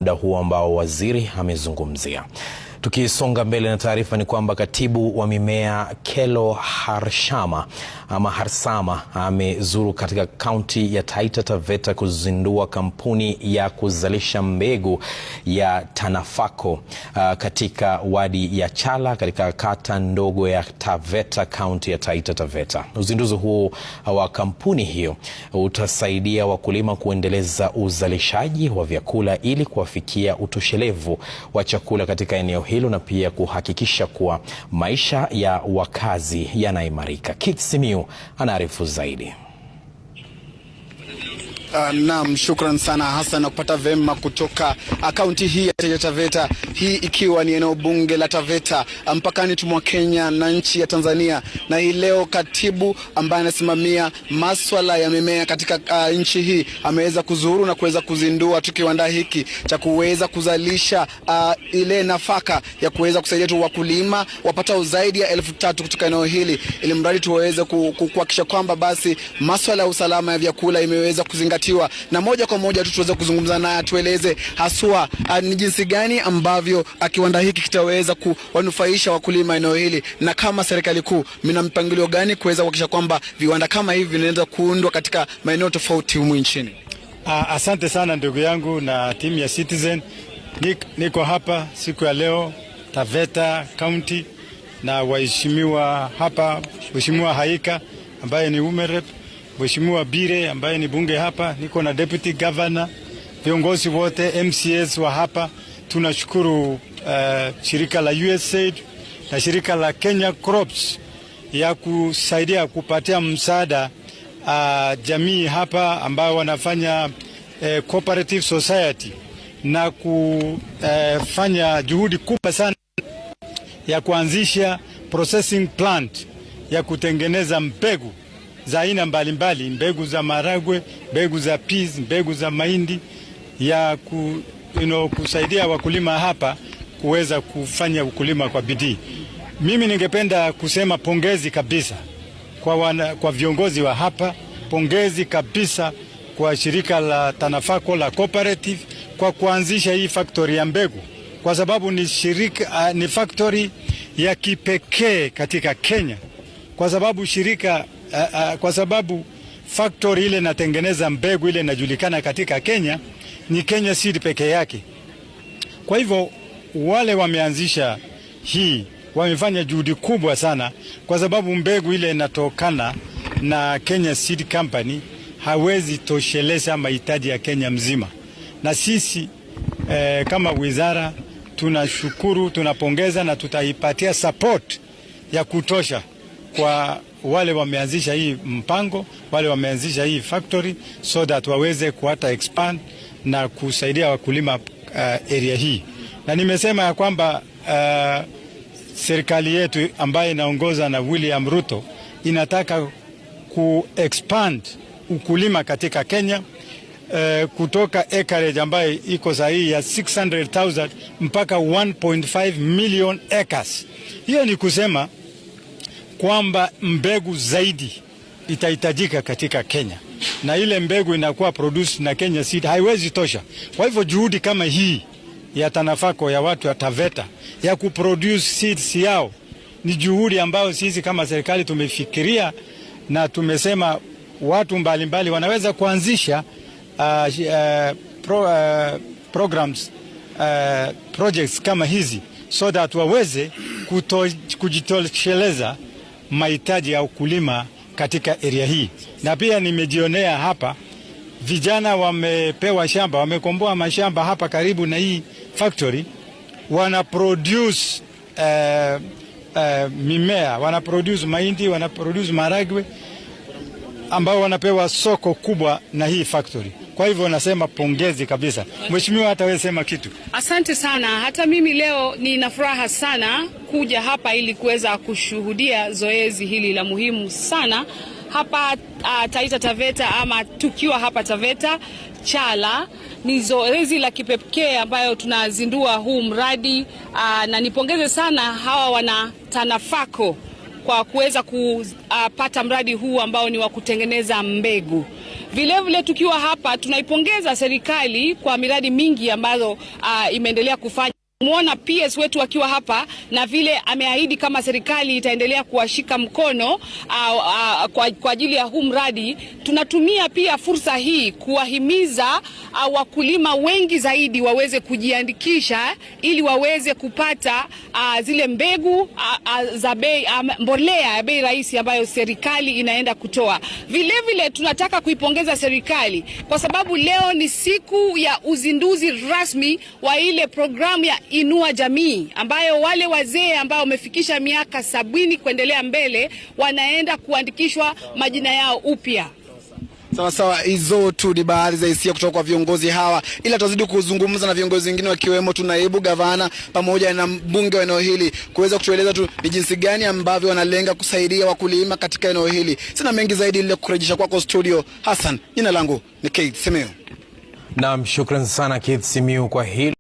muda huo ambao waziri amezungumzia. Tukisonga mbele na taarifa ni kwamba katibu wa mimea Kello Harsama amezuru katika kaunti ya Taita Taveta kuzindua kampuni ya kuzalisha mbegu ya TANAFACO katika wadi ya Chala katika kata ndogo ya Taveta, kaunti ya Taita Taveta. Uzinduzi huo wa kampuni hiyo utasaidia wakulima kuendeleza uzalishaji wa vyakula ili kuwafikia utoshelevu wa chakula katika eneo hilo na pia kuhakikisha kuwa maisha ya wakazi yanaimarika. Simiyu anaarifu zaidi. Naam, shukran sana Hassan na kupata vema kutoka kaunti hii ya Taita Taveta, hii ikiwa ni eneo bunge la Taveta mpakani mwa Kenya na nchi ya Tanzania. Na hii leo katibu ambaye anasimamia masuala ya mimea katika nchi hii ameweza kuzuru na kuweza kuzindua kiwanda hiki cha kuweza kuzalisha ile nafaka ya kuweza kusaidia tu wakulima wapatao zaidi ya 1000 kutoka eneo hili, ili mradi tuweze kuhakikisha kwamba basi masuala ya usalama ya vyakula imeweza kuzingatiwa. Na moja kwa moja tuweze kuzungumza naye tueleze haswa ni jinsi gani ambavyo kiwanda hiki kitaweza kuwanufaisha wakulima eneo hili, na kama serikali kuu mna mpangilio gani kuweza kuhakikisha kwamba viwanda kama hivi vinaanza kuundwa katika maeneo tofauti humu nchini. Asante sana ndugu yangu na timu ya Citizen. Niko hapa siku ya leo Taveta County na waheshimiwa hapa, Mheshimiwa Haika ambaye ni Umerep, Mheshimiwa Bire ambaye ni bunge hapa, niko na Deputy Governor, viongozi wote MCS wa hapa. Tunashukuru shirika la USAID na shirika la Kenya Crops ya kusaidia kupatia msaada jamii hapa ambao wanafanya cooperative society na kufanya juhudi kubwa sana ya kuanzisha processing plant ya kutengeneza mbegu za aina mbalimbali, mbegu za maragwe, mbegu za peas, mbegu za mahindi, ya kusaidia wakulima hapa kuweza kufanya ukulima kwa bidii. Mimi ningependa kusema pongezi kabisa kwa viongozi wa hapa, pongezi kabisa kwa shirika la TANAFACO la cooperative kwa kuanzisha hii factory ya mbegu, kwa sababu ni factory ya kipekee katika Kenya, kwa sababu factory ile inatengeneza mbegu ile inajulikana katika Kenya ni Kenya Seed peke yake. Kwa hivyo wale wameanzisha hii wamefanya juhudi kubwa sana, kwa sababu mbegu ile inatokana na Kenya Seed Company hawezi tosheleza mahitaji ya Kenya mzima. Na sisi kama wizara tunashukuru, tunapongeza na tutaipatia support ya kutosha kwa wale wameanzisha hii mpango, wale wameanzisha hii factory, so that waweze kuata expand na kusaidia wakulima area hii. Na nimesema ya kwamba serikali yetu ambayo inaongoza na William Ruto inataka ku-expand ukulima katika Kenya kutoka acreage ambayo iko sahihi ya 600,000 mpaka 1.5 million acres. Hiyo ni kusema kwamba mbegu zaidi itahitajika katika Kenya, na ile mbegu inakuwa produced na Kenya Seed haiwezi tosha. Kwa hivyo juhudi kama hii ya TANAFACO ya watu wa Taveta ya kuproduce seeds yao ni juhudi ambayo sisi kama serikali tumefikiria, na tumesema watu mbalimbali wanaweza kuanzisha programs, projects kama hizi, so that waweze kujitosheleza mahitaji ya ukulima katika area hii. Na pia nimejionea hapa vijana wamepewa shamba, wamekomboa mashamba hapa karibu na hii factory, wana produce mimea, wana produce mahindi, wana produce maragwe ambao wanapewa soko kubwa na hii factory. Kwa hivyo nasema pongezi kabisa. Mheshimiwa, hata wewe sema kitu. Asante sana. Hata mimi leo nina furaha sana kuja hapa ili kuweza kushuhudia zoezi hili la muhimu sana hapa Taita Taveta, ama tukiwa hapa Taveta Chala. Ni zoezi la kipekee ambayo tunazindua huu mradi, na nipongeze sana hawa wana TANAFACO kwa kuweza kupata mradi huu ambao ni wa kutengeneza mbegu. Vile tukiwa hapa tunaipongeza serikali kwa miradi mingi ambazo imeendelea kufanya. Muona PS wetu akiwa hapa na vile ameahidi kama serikali itaendelea kuwashika mkono kwa ajili ya huu mradi. Tunatumia pia fursa hii kuwahimiza wakulima wengi zaidi waweze kujiandikisha ili waweze kupata zile mbegu za bei, mbolea ya bei rahisi ambayo serikali inaenda kutoa. Vile tunataka kuipongeza serikali kwa sababu leo ni siku ya uzinduzi rasmi wa ile programu ya Inua Jamii ambayo wale wazee ambao wamefikisha miaka 70 kuendelea mbele wanaenda kuandikishwa majina yao upya. Sawa, hizo tu ni baadhi za hisia kutoka kwa viongozi hawa, ila tutazidi kuzungumza na viongozi wengine wakiwemo tu naibu gavana pamoja na mbunge wa eneo hili kuweza kutueleza tu ni jinsi gani ambavyo wanalenga kusaidia wakulima katika eneo hili. Sina mengi zaidi ile kurejesha kwako studio. Hassan, jina langu ni Keith Simiyu. Naam, shukrani sana Keith Simiyu kwa hili.